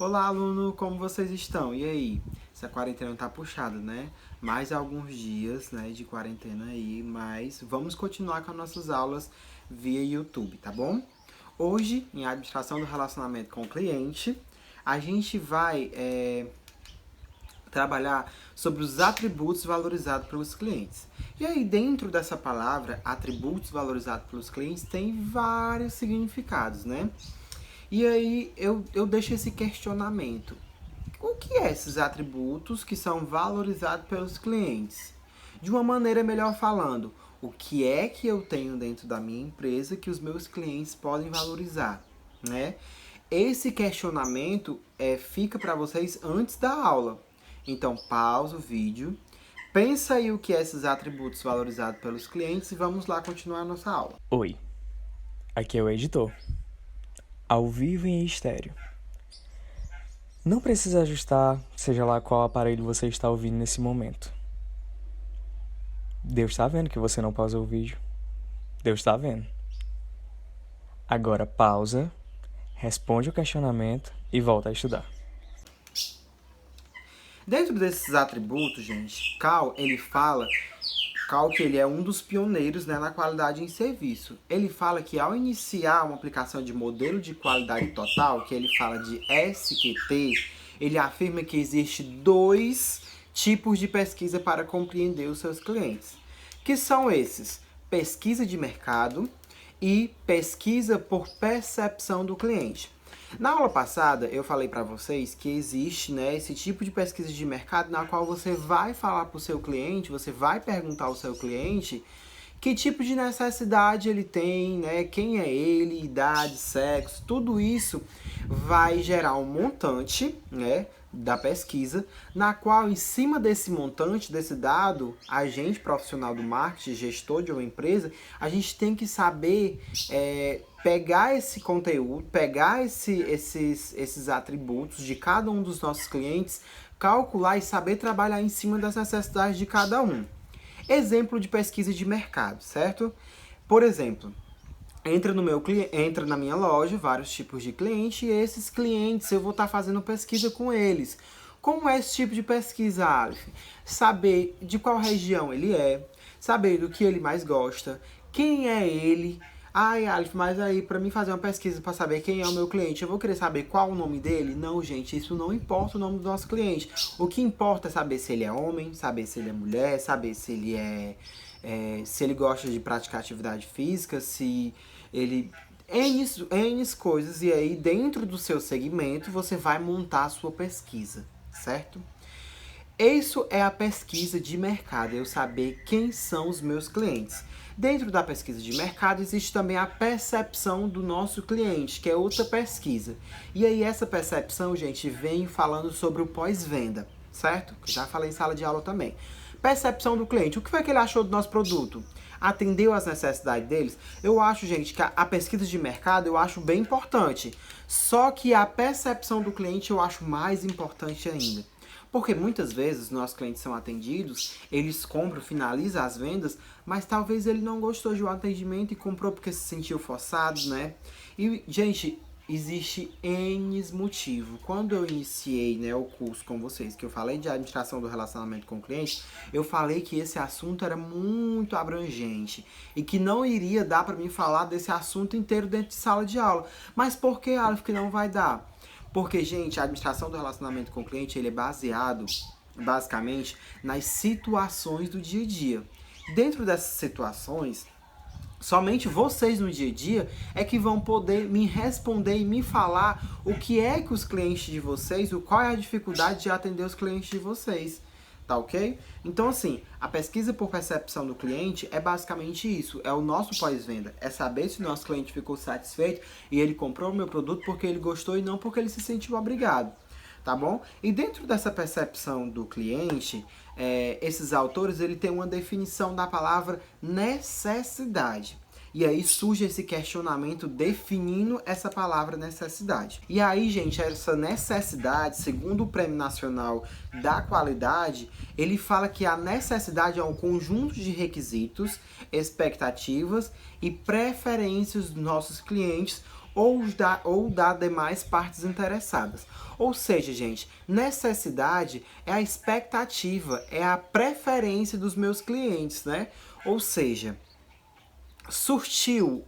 Olá, aluno, como vocês estão? E aí? Essa quarentena tá puxada, né? Mais alguns dias, né, de quarentena aí, mas vamos continuar com as nossas aulas via YouTube, tá bom? Hoje, em administração do relacionamento com o cliente, a gente vai trabalhar sobre os atributos valorizados pelos clientes. E aí, dentro dessa palavra, atributos valorizados pelos clientes, tem vários significados, né? E aí, eu deixo esse questionamento. O que é esses atributos que são valorizados pelos clientes? De uma maneira melhor falando, o que é que eu tenho dentro da minha empresa que os meus clientes podem valorizar, né? Esse questionamento fica para vocês antes da aula. Então, pausa o vídeo, pensa aí o que é esses atributos valorizados pelos clientes e vamos lá continuar a nossa aula. Oi, aqui é o editor, ao vivo e em estéreo. Não precisa ajustar, seja lá qual aparelho você está ouvindo nesse momento. Deus está vendo que você não pausou o vídeo. Deus está vendo. Agora pausa, responde o questionamento e volta a estudar. Dentro desses atributos, gente, Cal que ele é um dos pioneiros, né, na qualidade em serviço. Ele fala que ao iniciar uma aplicação de modelo de qualidade total, que ele fala de SQT, ele afirma que existe dois tipos de pesquisa para compreender os seus clientes, que são esses: pesquisa de mercado e pesquisa por percepção do cliente. Na aula passada, eu falei para vocês que existe, né, esse tipo de pesquisa de mercado na qual você vai falar para o seu cliente, você vai perguntar ao seu cliente que tipo de necessidade ele tem, né, quem é ele, idade, sexo, tudo isso vai gerar um montante, né, da pesquisa, na qual, em cima desse montante, desse dado, a gente, profissional do marketing, gestor de uma empresa, a gente tem que saber pegar esse conteúdo, pegar esses atributos de cada um dos nossos clientes, calcular e saber trabalhar em cima das necessidades de cada um. Exemplo de pesquisa de mercado, certo? Por exemplo, entra na minha loja vários tipos de cliente e esses clientes eu vou estar fazendo pesquisa com eles. Como é esse tipo de pesquisa, Aleph? Saber de qual região ele é, saber do que ele mais gosta, quem é ele. Ai, Aleph, mas aí para mim fazer uma pesquisa para saber quem é o meu cliente, eu vou querer saber qual o nome dele? Não, gente, isso não importa o nome do nosso cliente. O que importa é saber se ele é homem, saber se ele é mulher, saber se ele se ele gosta de praticar atividade física, se ele N coisas, e aí dentro do seu segmento você vai montar a sua pesquisa, certo? Isso é a pesquisa de mercado, eu saber quem são os meus clientes. Dentro da pesquisa de mercado existe também a percepção do nosso cliente, que é outra pesquisa. E aí essa percepção, gente, vem falando sobre o pós-venda, certo? Já falei em sala de aula também. Percepção do cliente, o que foi que ele achou do nosso produto? Atendeu às necessidades deles? Eu acho, gente, que a pesquisa de mercado eu acho bem importante. Só que a percepção do cliente eu acho mais importante ainda. Porque muitas vezes nossos clientes são atendidos, eles compram, finalizam as vendas, mas talvez ele não gostou de um atendimento e comprou porque se sentiu forçado, né? E, gente, existe N motivo. Quando eu iniciei, né, o curso com vocês, que eu falei de administração do relacionamento com o cliente, eu falei que esse assunto era muito abrangente e que não iria dar para mim falar desse assunto inteiro dentro de sala de aula. Mas por que, Aleph, que não vai dar? Porque, gente, a administração do relacionamento com o cliente, ele é baseado, basicamente, nas situações do dia a dia. Dentro dessas situações, somente vocês no dia a dia é que vão poder me responder e me falar o que é que os clientes de vocês, qual é a dificuldade de atender os clientes de vocês. Tá ok? Então, assim, a pesquisa por percepção do cliente é basicamente isso. É o nosso pós-venda. É saber se o nosso cliente ficou satisfeito e ele comprou o meu produto porque ele gostou e não porque ele se sentiu obrigado. Tá bom? E dentro dessa percepção do cliente, esses autores ele tem uma definição da palavra necessidade. E aí surge esse questionamento definindo essa palavra necessidade. E aí, gente, essa necessidade, segundo o Prêmio Nacional da Qualidade, ele fala que a necessidade é um conjunto de requisitos, expectativas e preferências dos nossos clientes ou da demais partes interessadas. Ou seja, gente, necessidade é a expectativa, é a preferência dos meus clientes, né? Ou seja, surtiu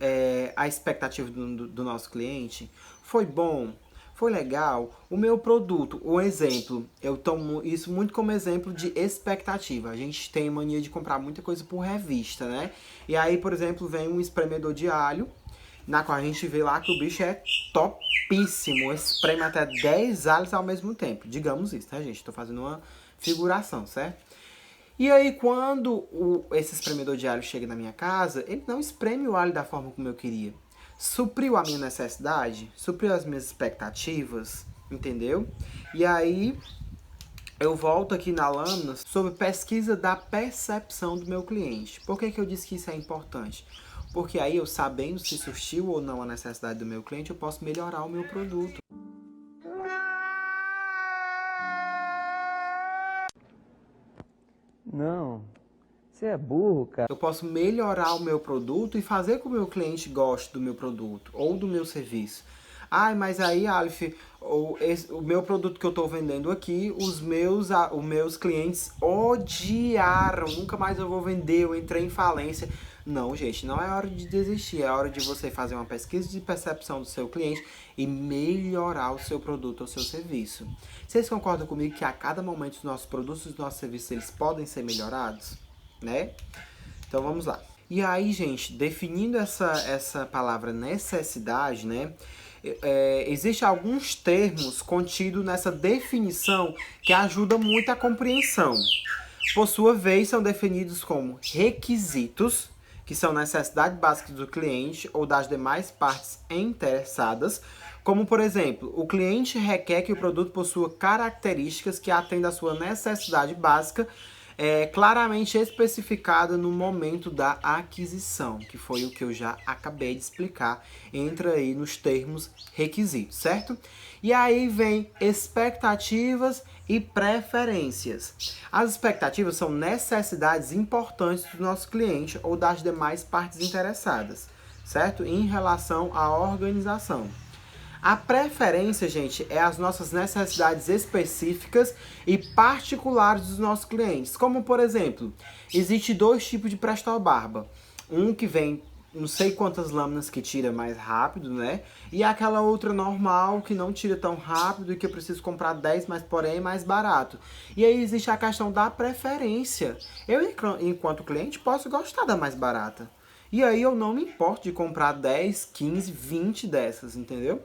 a expectativa do nosso cliente, foi bom, foi legal, o meu produto, o exemplo, eu tomo isso muito como exemplo de expectativa. A gente tem mania de comprar muita coisa por revista, né? E aí, por exemplo, vem um espremedor de alho, na qual a gente vê lá que o bicho é topíssimo, espreme até 10 alhos ao mesmo tempo. Digamos isso, tá, gente? Tô fazendo uma figuração, certo? E aí, quando esse espremedor de alho chega na minha casa, ele não espreme o alho da forma como eu queria. Supriu a minha necessidade, supriu as minhas expectativas, entendeu? E aí, eu volto aqui na lâmina sobre pesquisa da percepção do meu cliente. Por que eu disse que isso é importante? Porque aí, eu sabendo se surgiu ou não a necessidade do meu cliente, eu posso melhorar o meu produto. Não, você é burro, cara. Eu posso melhorar o meu produto e fazer com que o meu cliente goste do meu produto ou do meu serviço. Ai, mas aí, Aleph, o meu produto que eu estou vendendo aqui, os meus clientes odiaram. Nunca mais eu vou vender, eu entrei em falência. Não, gente, não é hora de desistir. É hora de você fazer uma pesquisa de percepção do seu cliente e melhorar o seu produto ou seu serviço. Vocês concordam comigo que a cada momento os nossos produtos e os nossos serviços eles podem ser melhorados? Né? Então vamos lá. E aí, gente, definindo essa palavra necessidade, né? Existem alguns termos contidos nessa definição que ajudam muito a compreensão. Por sua vez, são definidos como requisitos, que são necessidades básicas do cliente ou das demais partes interessadas, como, por exemplo, o cliente requer que o produto possua características que atendam à sua necessidade básica, claramente especificada no momento da aquisição, que foi o que eu já acabei de explicar, entra aí nos termos requisitos, certo? E aí vem expectativas e preferências. As expectativas são necessidades importantes do nosso cliente ou das demais partes interessadas, certo? Em relação à organização. A preferência, gente, é as nossas necessidades específicas e particulares dos nossos clientes. Como, por exemplo, existe 2 tipos de Presto-Barba. Um que vem não sei quantas lâminas que tira mais rápido, né? E aquela outra normal que não tira tão rápido e que eu preciso comprar 10, mas porém é mais barato. E aí existe a questão da preferência. Eu, enquanto cliente, posso gostar da mais barata. E aí eu não me importo de comprar 10, 15, 20 dessas, entendeu?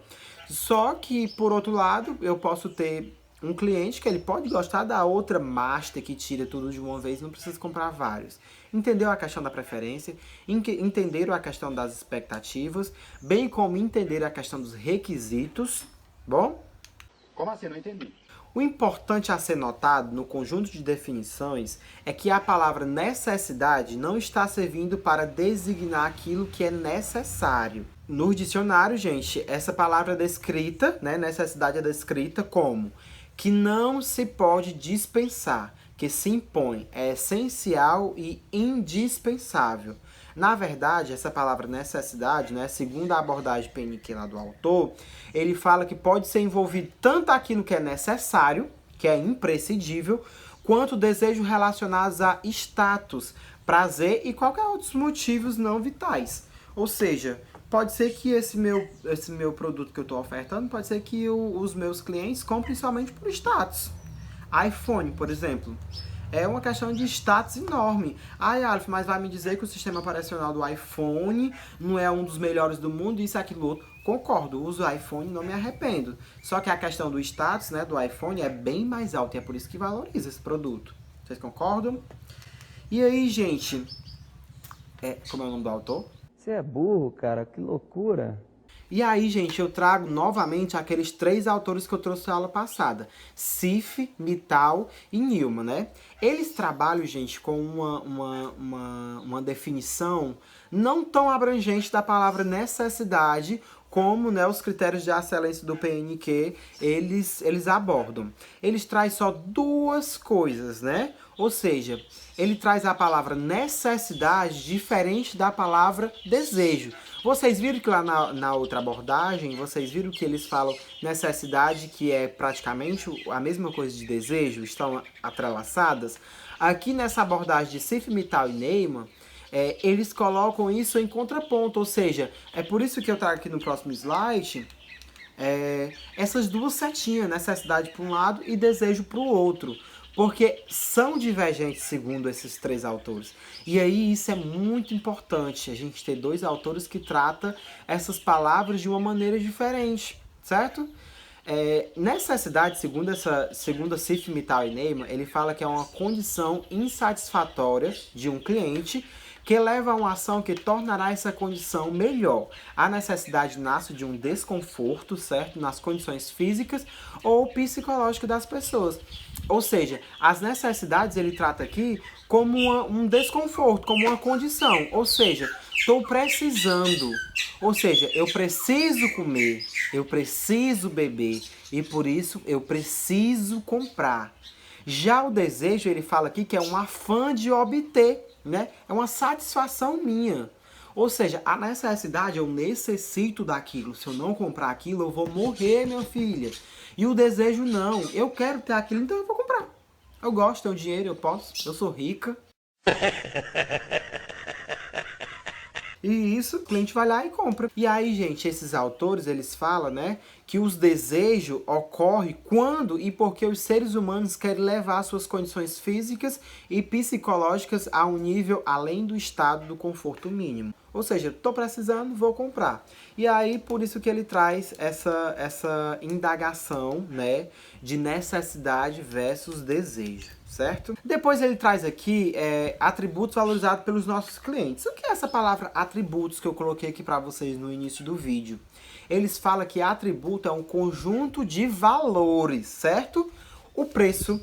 Só que, por outro lado, eu posso ter um cliente que ele pode gostar da outra master que tira tudo de uma vez, não precisa comprar vários. Entendeu a questão da preferência? Entenderam a questão das expectativas, bem como entenderam a questão dos requisitos, bom? Como assim? Não entendi. O importante a ser notado no conjunto de definições é que a palavra necessidade não está servindo para designar aquilo que é necessário. No dicionário, gente, essa palavra é descrita, né, necessidade é descrita como que não se pode dispensar, que se impõe, é essencial e indispensável. Na verdade, essa palavra necessidade, né, segundo a abordagem PNQ lá do autor, ele fala que pode ser envolvido tanto aquilo que é necessário, que é imprescindível, quanto desejos relacionados a status, prazer e qualquer outros motivos não vitais. Ou seja, pode ser que esse meu produto que eu estou ofertando, pode ser que os meus clientes comprem somente por status. iPhone, por exemplo. É uma questão de status enorme. Ai, Aleph, mas vai me dizer que o sistema operacional do iPhone não é um dos melhores do mundo, isso, aquilo, outro. Concordo, uso o iPhone, não me arrependo. Só que a questão do status, né, do iPhone é bem mais alta e é por isso que valoriza esse produto. Vocês concordam? E aí, gente, como é o nome do autor? Você é burro, cara, que loucura. E aí, gente, eu trago novamente aqueles 3 autores que eu trouxe na aula passada. Sif, Mittal e Newman, né? Eles trabalham, gente, com uma definição não tão abrangente da palavra necessidade como, né, os critérios de excelência do PNQ eles abordam. Eles trazem só 2 coisas, né? Ou seja, ele traz a palavra necessidade diferente da palavra desejo. Vocês viram que lá na outra abordagem, vocês viram que eles falam necessidade, que é praticamente a mesma coisa de desejo, estão atrelaçadas? Aqui nessa abordagem de Sif, Mittal e Neyman, eles colocam isso em contraponto, ou seja, é por isso que eu trago aqui no próximo slide essas duas setinhas, necessidade para um lado e desejo para o outro, porque são divergentes segundo esses três autores. E aí isso é muito importante, a gente ter dois autores que tratam essas palavras de uma maneira diferente, certo? Necessidade, segundo a Sif, Mittal e Neyman, ele fala que é uma condição insatisfatória de um cliente que leva a uma ação que tornará essa condição melhor. A necessidade nasce de um desconforto, certo? Nas condições físicas ou psicológicas das pessoas. Ou seja, as necessidades ele trata aqui como um desconforto, como uma condição. Ou seja, estou precisando. Ou seja, eu preciso comer, eu preciso beber e por isso eu preciso comprar. Já o desejo, ele fala aqui que é um afã de obter, né? É uma satisfação minha. Ou seja, a necessidade, eu necessito daquilo. Se eu não comprar aquilo, eu vou morrer, minha filha. E o desejo não. Eu quero ter aquilo, então eu vou comprar. Eu gosto, tenho dinheiro, eu posso. Eu sou rica. E isso, o cliente vai lá e compra. E aí, gente, esses autores, eles falam, né, que os desejos ocorrem quando e porque os seres humanos querem levar suas condições físicas e psicológicas a um nível além do estado do conforto mínimo. Ou seja, estou precisando, vou comprar. E aí, por isso que ele traz essa indagação, né, de necessidade versus desejo, certo? Depois ele traz aqui atributos valorizados pelos nossos clientes. O que é essa palavra atributos que eu coloquei aqui para vocês no início do vídeo? Eles falam que atributo é um conjunto de valores, certo? O preço,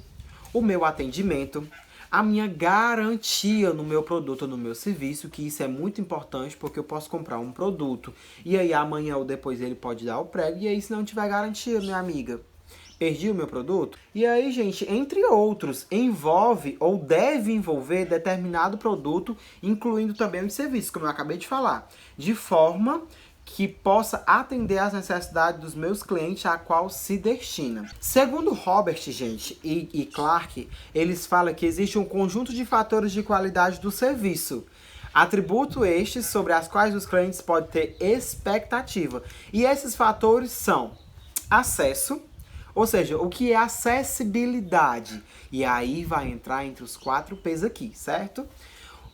o meu atendimento, a minha garantia no meu produto ou no meu serviço, que isso é muito importante porque eu posso comprar um produto e aí amanhã ou depois ele pode dar o prego e aí se não tiver garantia, minha amiga, perdi o meu produto? E aí, gente, entre outros, envolve ou deve envolver determinado produto, incluindo também os serviços, como eu acabei de falar, de forma que possa atender às necessidades dos meus clientes a qual se destina. Segundo Robert, gente, e Clark, eles falam que existe um conjunto de fatores de qualidade do serviço. Atributo estes sobre as quais os clientes podem ter expectativa. E esses fatores são acesso, ou seja, o que é acessibilidade. E aí vai entrar entre os 4 P's aqui, certo?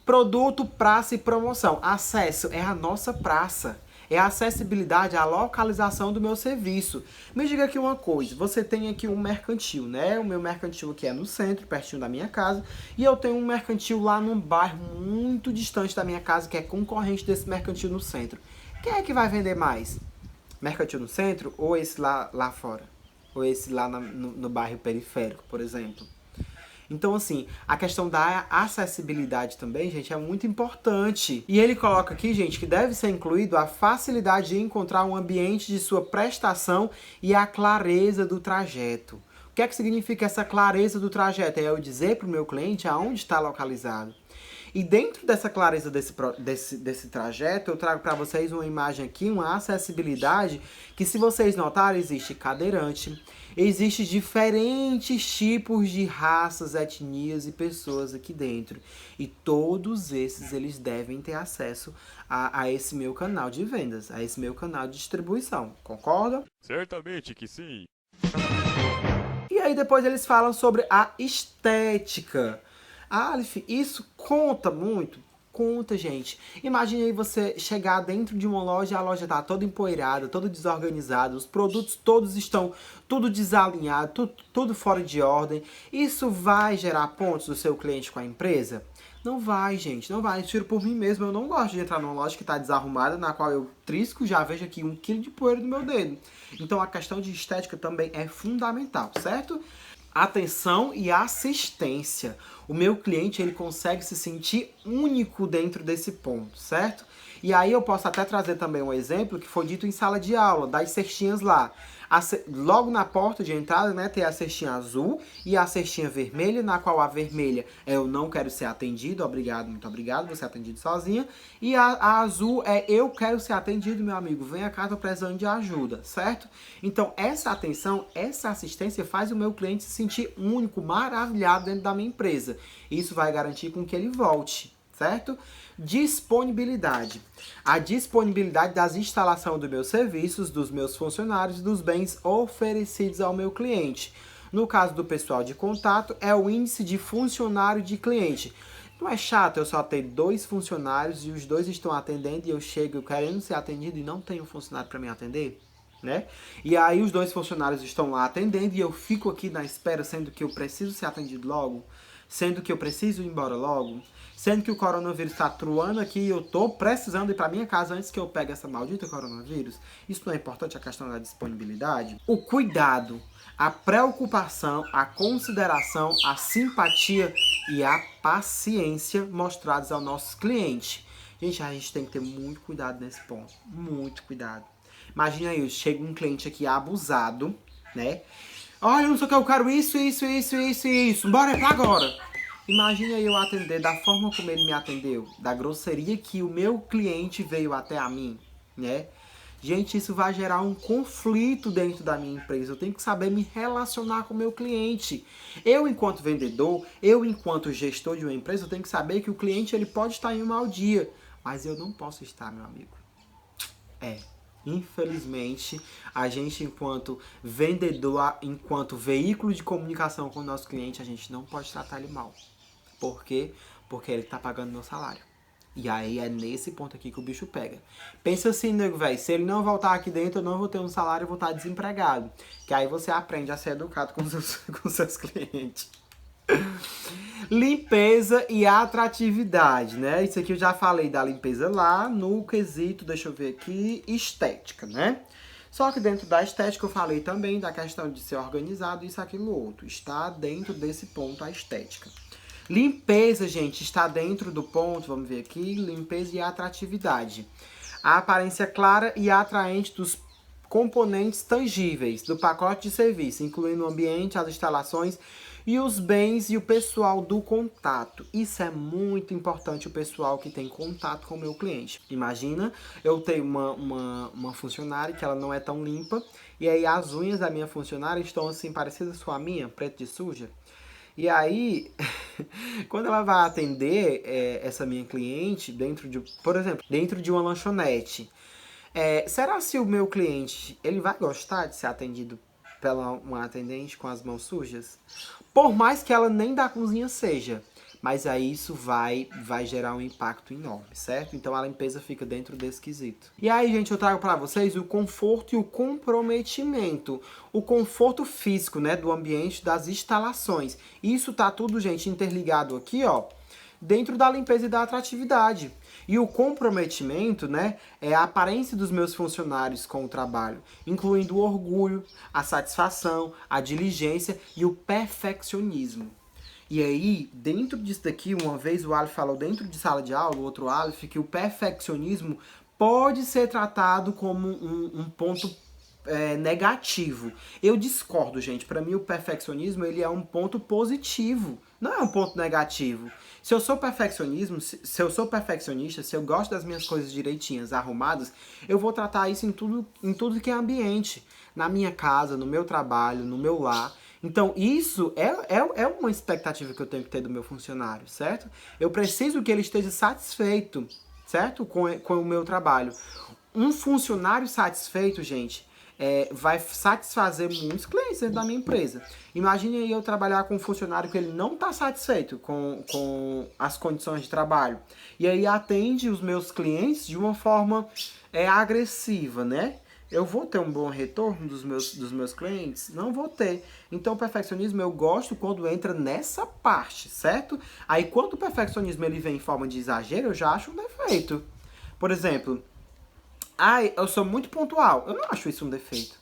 Produto, praça e promoção. Acesso é a nossa praça. É a acessibilidade, a localização do meu serviço. Me diga aqui uma coisa, você tem aqui um mercantil, né? O meu mercantil aqui é no centro, pertinho da minha casa, e eu tenho um mercantil lá num bairro muito distante da minha casa, que é concorrente desse mercantil no centro. Quem é que vai vender mais? Mercantil no centro ou esse lá fora? Ou esse lá no bairro periférico, por exemplo? Então, assim, a questão da acessibilidade também, gente, é muito importante. E ele coloca aqui, gente, que deve ser incluído a facilidade de encontrar um ambiente de sua prestação e a clareza do trajeto. O que é que significa essa clareza do trajeto? É eu dizer para o meu cliente aonde está localizado. E dentro dessa clareza desse trajeto, eu trago para vocês uma imagem aqui, uma acessibilidade, que se vocês notarem, existe cadeirante, existe diferentes tipos de raças, etnias e pessoas aqui dentro. E todos esses, eles devem ter acesso a esse meu canal de vendas, a esse meu canal de distribuição. Concorda? Certamente que sim. E aí depois eles falam sobre a estética. Aleph, isso conta muito? Conta, gente. Imagine aí você chegar dentro de uma loja, a loja tá toda empoeirada, toda desorganizada, os produtos todos estão tudo desalinhado, tudo fora de ordem. Isso vai gerar pontos do seu cliente com a empresa? Não vai, gente, não vai. Eu tiro por mim mesmo, eu não gosto de entrar numa loja que tá desarrumada, na qual eu trisco, já vejo aqui 1 quilo de poeira no meu dedo. Então a questão de estética também é fundamental, certo? Atenção e assistência. O meu cliente, ele consegue se sentir único dentro desse ponto, certo? E aí eu posso até trazer também um exemplo que foi dito em sala de aula, das cestinhas lá. Logo na porta de entrada, né, tem a cestinha azul e a cestinha vermelha, na qual a vermelha é eu não quero ser atendido, obrigado, muito obrigado, vou ser atendido sozinha. E a azul é eu quero ser atendido, meu amigo, vem cá, tô precisando de ajuda, certo? Então essa atenção, essa assistência faz o meu cliente se sentir único, maravilhado dentro da minha empresa. Isso vai garantir com que ele volte, certo? Disponibilidade. A disponibilidade das instalações dos meus serviços, dos meus funcionários e dos bens oferecidos ao meu cliente. No caso do pessoal de contato, é o índice de funcionário de cliente. Não é chato eu só ter 2 funcionários e os 2 estão atendendo e eu chego querendo ser atendido e não tenho funcionário para me atender? Né? E aí os 2 funcionários estão lá atendendo e eu fico aqui na espera, sendo que eu preciso ser atendido logo, sendo que eu preciso ir embora logo, sendo que o coronavírus está truando aqui e eu tô precisando ir para minha casa antes que eu pegue essa maldita coronavírus. Isso não é importante, a questão da disponibilidade? O cuidado, a preocupação, a consideração, a simpatia e a paciência mostrados ao nosso cliente. Gente, a gente tem que ter muito cuidado nesse ponto, muito cuidado. Imagina aí, chega um cliente aqui abusado, né? Olha, não sei o que, eu quero isso. Bora pra agora. Imagina eu atender da forma como ele me atendeu, da grosseria que o meu cliente veio até a mim, né? Gente, isso vai gerar um conflito dentro da minha empresa. Eu tenho que saber me relacionar com o meu cliente. Eu, enquanto vendedor, eu, enquanto gestor de uma empresa, eu tenho que saber que o cliente ele pode estar em um mau dia, mas eu não posso estar, meu amigo. Infelizmente, a gente, enquanto vendedor, enquanto veículo de comunicação com o nosso cliente, a gente não pode tratar ele mal. Por quê? Porque ele tá pagando meu salário. E aí é nesse ponto aqui que o bicho pega. Pensa assim, nego, velho, se ele não voltar aqui dentro, eu não vou ter um salário, eu vou estar desempregado. Que aí você aprende a ser educado com seus clientes. Limpeza e atratividade, né? Isso aqui eu já falei da limpeza lá no quesito, deixa eu ver aqui, estética, né? Só que dentro da estética eu falei também da questão de ser organizado, isso, aquilo, outro. Está dentro desse ponto a estética. Limpeza, gente, está dentro do ponto, vamos ver aqui, limpeza e atratividade. A aparência clara e atraente dos componentes tangíveis do pacote de serviço, incluindo o ambiente, as instalações e os bens e o pessoal do contato. Isso é muito importante, o pessoal que tem contato com o meu cliente. Imagina, eu tenho uma funcionária que ela não é tão limpa, e aí as unhas da minha funcionária estão assim, parecidas com a minha, preta de suja. E aí, quando ela vai atender essa minha cliente, por exemplo, dentro de uma lanchonete, será se o meu cliente ele vai gostar de ser atendido pela uma atendente com as mãos sujas? Por mais que ela nem da cozinha seja, mas aí isso vai gerar um impacto enorme, certo? Então a limpeza fica dentro desse quesito. E aí, gente, eu trago para vocês o conforto e o comprometimento. O conforto físico, né, do ambiente, das instalações. Isso tá tudo, gente, interligado aqui, ó, dentro da limpeza e da atratividade. E o comprometimento, né, é a aparência dos meus funcionários com o trabalho, incluindo o orgulho, a satisfação, a diligência e o perfeccionismo. E aí, dentro disso daqui, uma vez o Aleph falou dentro de sala de aula, o outro Aleph, que o perfeccionismo pode ser tratado como um ponto negativo. Eu discordo, gente. Para mim, o perfeccionismo ele é um ponto positivo, não é um ponto negativo. Se eu sou perfeccionista, se eu gosto das minhas coisas direitinhas, arrumadas, eu vou tratar isso em tudo que é ambiente. Na minha casa, no meu trabalho, no meu lar. Então, isso é uma expectativa que eu tenho que ter do meu funcionário, certo? Eu preciso que ele esteja satisfeito, certo? Com o meu trabalho. Um funcionário satisfeito, gente, vai satisfazer muitos clientes dentro da minha empresa. Imagine aí eu trabalhar com um funcionário que ele não está satisfeito com as condições de trabalho. E aí atende os meus clientes de uma forma agressiva, né? Eu vou ter um bom retorno dos meus clientes? Não vou ter. Então, o perfeccionismo eu gosto quando entra nessa parte, certo? Aí, quando o perfeccionismo ele vem em forma de exagero, eu já acho um defeito. Por exemplo, eu sou muito pontual. Eu não acho isso um defeito.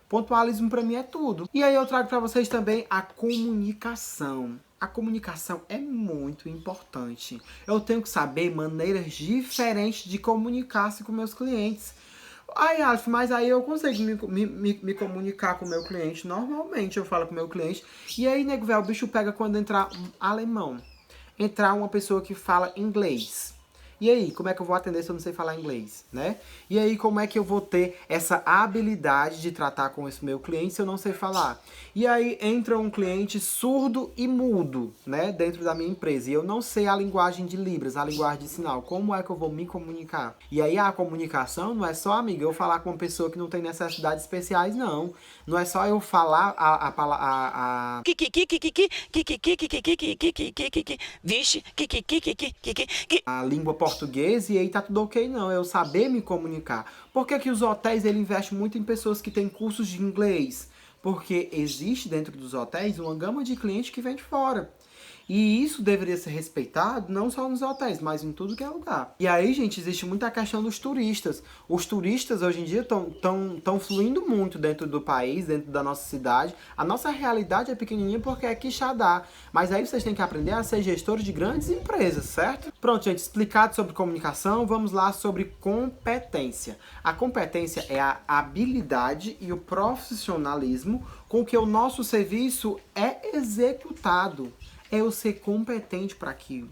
Pontualismo pra mim é tudo. E aí eu trago pra vocês também a comunicação. a comunicação é muito importante. Eu tenho que saber maneiras diferentes de comunicar-se com meus clientes. Aí, Aleph, mas aí eu consigo me comunicar com o meu cliente normalmente. Eu falo com o meu cliente. E aí, nego, velho, o bicho pega quando entrar um alemão. Entrar uma pessoa que fala inglês. E aí, como é que eu vou atender se eu não sei falar inglês, né? E aí, como é que eu vou ter essa habilidade de tratar com esse meu cliente se eu não sei falar? E aí, entra um cliente surdo e mudo, né? Dentro da minha empresa. E eu não sei a linguagem de Libras, a linguagem de sinal. Como é que eu vou me comunicar? E aí, a comunicação não é só, amiga, eu falar com uma pessoa que não tem necessidades especiais, não. Não é só eu falar Vixe, a língua portuguesa e aí tá tudo ok, não. É eu saber me comunicar. Por que que os hotéis ele investem muito em pessoas que têm cursos de inglês? Porque existe dentro dos hotéis uma gama de clientes que vem de fora. E isso deveria ser respeitado não só nos hotéis, mas em tudo que é lugar. E aí, gente, existe muita questão dos turistas. Os turistas hoje em dia estão fluindo muito dentro do país, dentro da nossa cidade. A nossa realidade é pequenininha porque é Quixadá. Mas aí vocês têm que aprender a ser gestores de grandes empresas, certo? Pronto, gente, explicado sobre comunicação, vamos lá sobre competência. A competência é a habilidade e o profissionalismo com que o nosso serviço é executado. É eu ser competente para aquilo.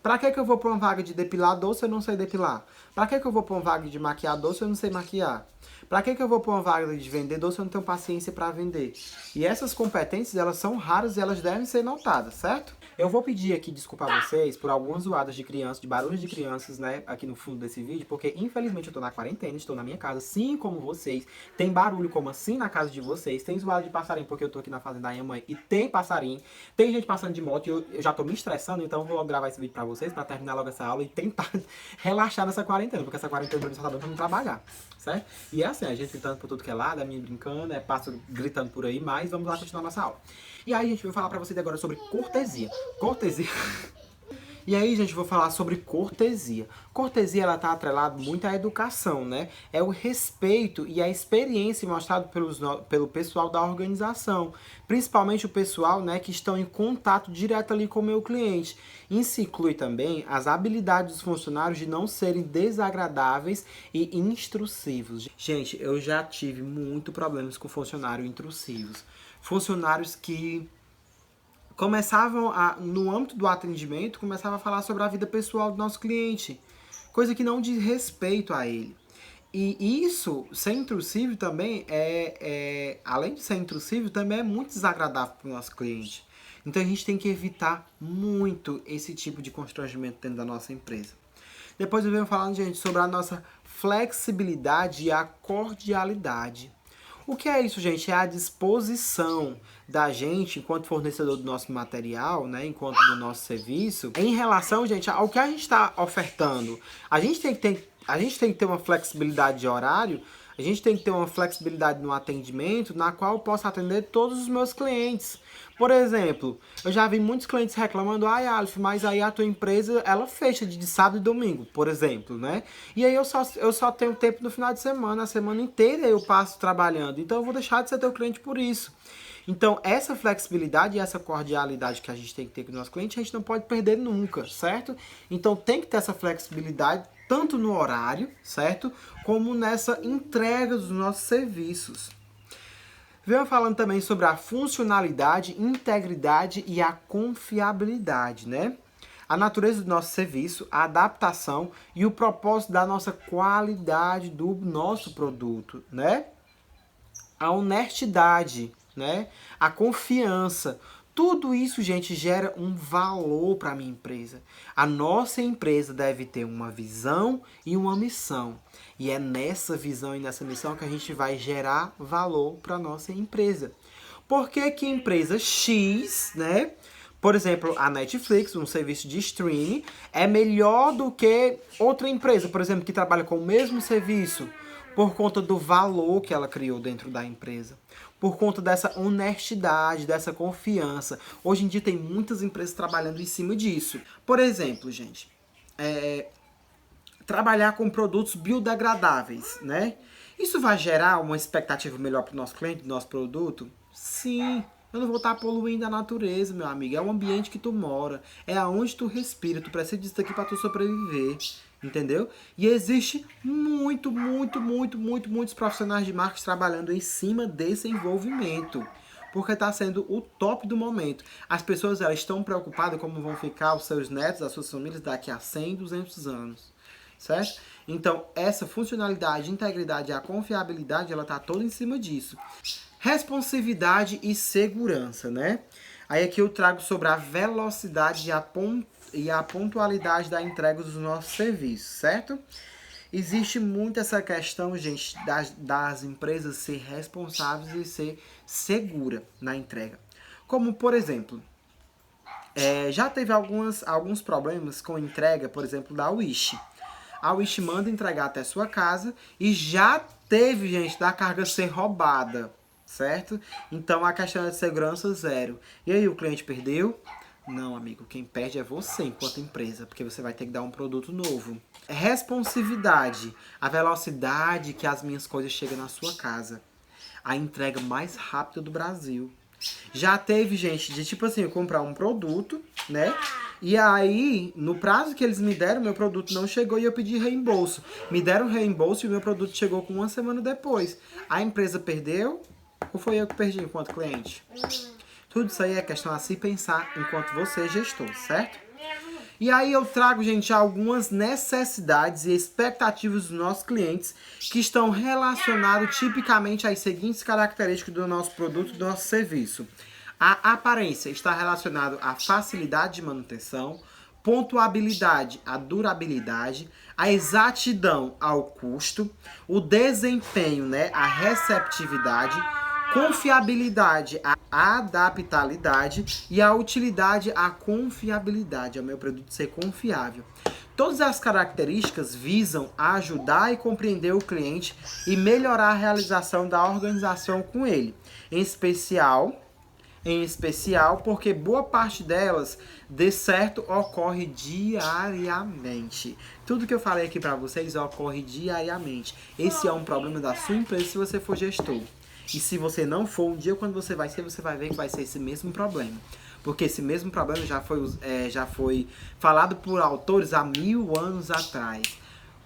Para que eu vou para uma vaga de depilador se eu não sei depilar? Para que eu vou para uma vaga de maquiador se eu não sei maquiar? Para que eu vou para uma vaga de vendedor se eu não tenho paciência para vender? E essas competências, elas são raras e elas devem ser notadas, certo? Eu vou pedir aqui desculpa a vocês por algumas zoadas de crianças, de barulhos de crianças, né, aqui no fundo desse vídeo, porque infelizmente eu tô na quarentena, estou na minha casa, assim como vocês. Tem barulho como assim na casa de vocês, tem zoada de passarinho porque eu tô aqui na fazenda da minha mãe e tem passarinho, tem gente passando de moto e eu já tô me estressando, então eu vou gravar esse vídeo pra vocês, pra terminar logo essa aula e tentar relaxar nessa quarentena, porque essa quarentena pra mim só tá dando pra não trabalhar, certo? E é assim, a gente gritando por tudo que é lado, a minha brincando, é pássaro gritando por aí, mas vamos lá continuar nossa aula. E aí, gente, eu vou falar pra vocês agora sobre cortesia. Cortesia. E aí, gente, eu vou falar sobre cortesia. Cortesia, ela tá atrelada muito à educação, né? É o respeito e a experiência mostrado pelo pessoal da organização. Principalmente o pessoal, né, que estão em contato direto ali com o meu cliente. Isso inclui também as habilidades dos funcionários de não serem desagradáveis e intrusivos. Gente, eu já tive muito problemas com funcionários intrusivos. Funcionários que começavam no âmbito do atendimento, começavam a falar sobre a vida pessoal do nosso cliente, coisa que não diz respeito a ele. E isso, ser intrusivo também além de ser intrusivo, também é muito desagradável para o nosso cliente. Então a gente tem que evitar muito esse tipo de constrangimento dentro da nossa empresa. Depois eu venho falando, gente, sobre a nossa flexibilidade e a cordialidade. O que é isso, gente? É a disposição da gente, enquanto fornecedor do nosso material, né, enquanto do nosso serviço, em relação, gente, ao que a gente está ofertando. A gente tem que ter uma flexibilidade de horário, a gente tem que ter uma flexibilidade no atendimento, na qual eu posso atender todos os meus clientes. Por exemplo, eu já vi muitos clientes reclamando, ai, Aleph, mas aí a tua empresa, ela fecha de sábado e domingo, por exemplo, né? E aí eu só tenho tempo no final de semana, a semana inteira eu passo trabalhando, então eu vou deixar de ser teu cliente por isso. Então, essa flexibilidade e essa cordialidade que a gente tem que ter com o nosso cliente, a gente não pode perder nunca, certo? Então, tem que ter essa flexibilidade, tanto no horário, certo? Como nessa entrega dos nossos serviços. Venho falando também sobre a funcionalidade, integridade e a confiabilidade, né? A natureza do nosso serviço, a adaptação e o propósito da nossa qualidade do nosso produto, né? A honestidade, né? A confiança. Tudo isso, gente, gera um valor para a minha empresa. A nossa empresa deve ter uma visão e uma missão. E é nessa visão e nessa missão que a gente vai gerar valor para a nossa empresa. Por que que empresa X, né? Por exemplo, a Netflix, um serviço de streaming, é melhor do que outra empresa, por exemplo, que trabalha com o mesmo serviço, por conta do valor que ela criou dentro da empresa. Por conta dessa honestidade, dessa confiança. Hoje em dia tem muitas empresas trabalhando em cima disso. Por exemplo, gente, trabalhar com produtos biodegradáveis, né? Isso vai gerar uma expectativa melhor para o nosso cliente, do nosso produto? Sim. Eu não vou estar poluindo a natureza, meu amigo. É o ambiente que tu mora. É aonde tu respira. Tu precisa disso aqui pra tu sobreviver. Entendeu? E existe muitos profissionais de marketing trabalhando em cima desse envolvimento. Porque está sendo o top do momento. As pessoas elas estão preocupadas como vão ficar os seus netos, as suas famílias daqui a 100, 200 anos. Certo? Então, essa funcionalidade, integridade e a confiabilidade, ela está toda em cima disso. Responsividade e segurança, né? Aí aqui eu trago sobre a velocidade e a pontualidade da entrega dos nossos serviços, certo? Existe muito essa questão, gente, das empresas ser responsáveis e ser segura na entrega. Como, por exemplo, já teve alguns problemas com entrega, por exemplo, da Wish. A Wish manda entregar até sua casa e já teve, gente, da carga ser roubada, certo? Então a questão é de segurança zero. E aí, o cliente perdeu? Não, amigo, quem perde é você enquanto empresa, porque você vai ter que dar um produto novo. Responsividade, a velocidade que as minhas coisas chegam na sua casa. A entrega mais rápida do Brasil. Já teve, gente, de tipo assim, eu comprar um produto, né? E aí, no prazo que eles me deram, meu produto não chegou e eu pedi reembolso. Me deram reembolso e o meu produto chegou com 1 semana depois. A empresa perdeu ou foi eu que perdi enquanto cliente? Tudo isso aí é questão a se pensar enquanto você é gestor, certo? E aí eu trago, gente, algumas necessidades e expectativas dos nossos clientes que estão relacionados tipicamente às seguintes características do nosso produto e do nosso serviço. A aparência está relacionada à facilidade de manutenção, pontuabilidade à durabilidade, a exatidão ao custo, o desempenho, né, a receptividade, confiabilidade, a adaptabilidade e a utilidade, a confiabilidade. É o meu produto ser confiável. Todas as características visam ajudar e compreender o cliente e melhorar a realização da organização com ele. Em especial porque boa parte delas, de certo, ocorre diariamente. Tudo que eu falei aqui para vocês ocorre diariamente. Esse é um problema da sua empresa se você for gestor. E se você não for, um dia quando você vai ver que vai ser esse mesmo problema. Porque esse mesmo problema já foi falado por autores há 1000 anos atrás.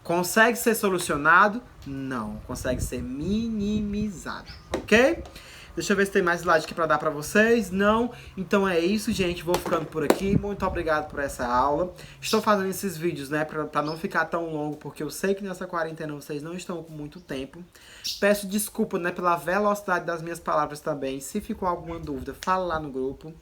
Consegue ser solucionado? Não. Consegue ser minimizado. Ok? Deixa eu ver se tem mais slide aqui pra dar pra vocês. Não? Então é isso, gente. Vou ficando por aqui. Muito obrigado por essa aula. Estou fazendo esses vídeos, né, pra não ficar tão longo, porque eu sei que nessa quarentena vocês não estão com muito tempo. Peço desculpa, né, pela velocidade das minhas palavras também. Se ficou alguma dúvida, fala lá no grupo.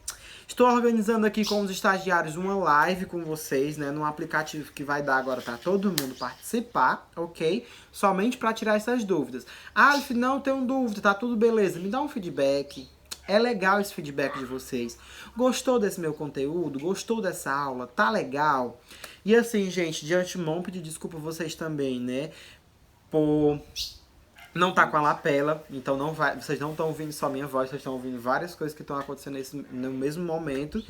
Estou organizando aqui com os estagiários uma live com vocês, né, num aplicativo que vai dar agora para todo mundo participar, ok? Somente para tirar essas dúvidas. Ah, Alf, não tenho dúvida, tá tudo beleza. Me dá um feedback. É legal esse feedback de vocês. Gostou desse meu conteúdo? Gostou dessa aula? Tá legal? E assim, gente, de antemão, pedir desculpa a vocês também, né, por não tá com a lapela, então vocês não estão ouvindo só minha voz, vocês estão ouvindo várias coisas que estão acontecendo no mesmo momento.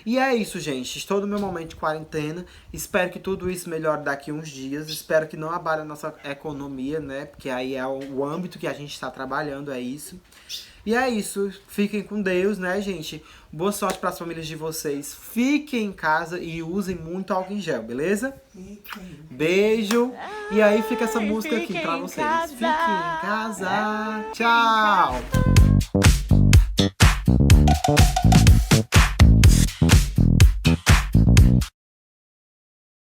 E é isso, gente. Estou no meu momento de quarentena. Espero que tudo isso melhore daqui uns dias. Espero que não abale a nossa economia, né? Porque aí é o âmbito que a gente está trabalhando, é isso. E é isso. Fiquem com Deus, né, gente? Boa sorte para as famílias de vocês. Fiquem em casa e usem muito álcool em gel, beleza? Beijo. E aí fica essa música aqui para vocês. Fiquem em casa. Tchau.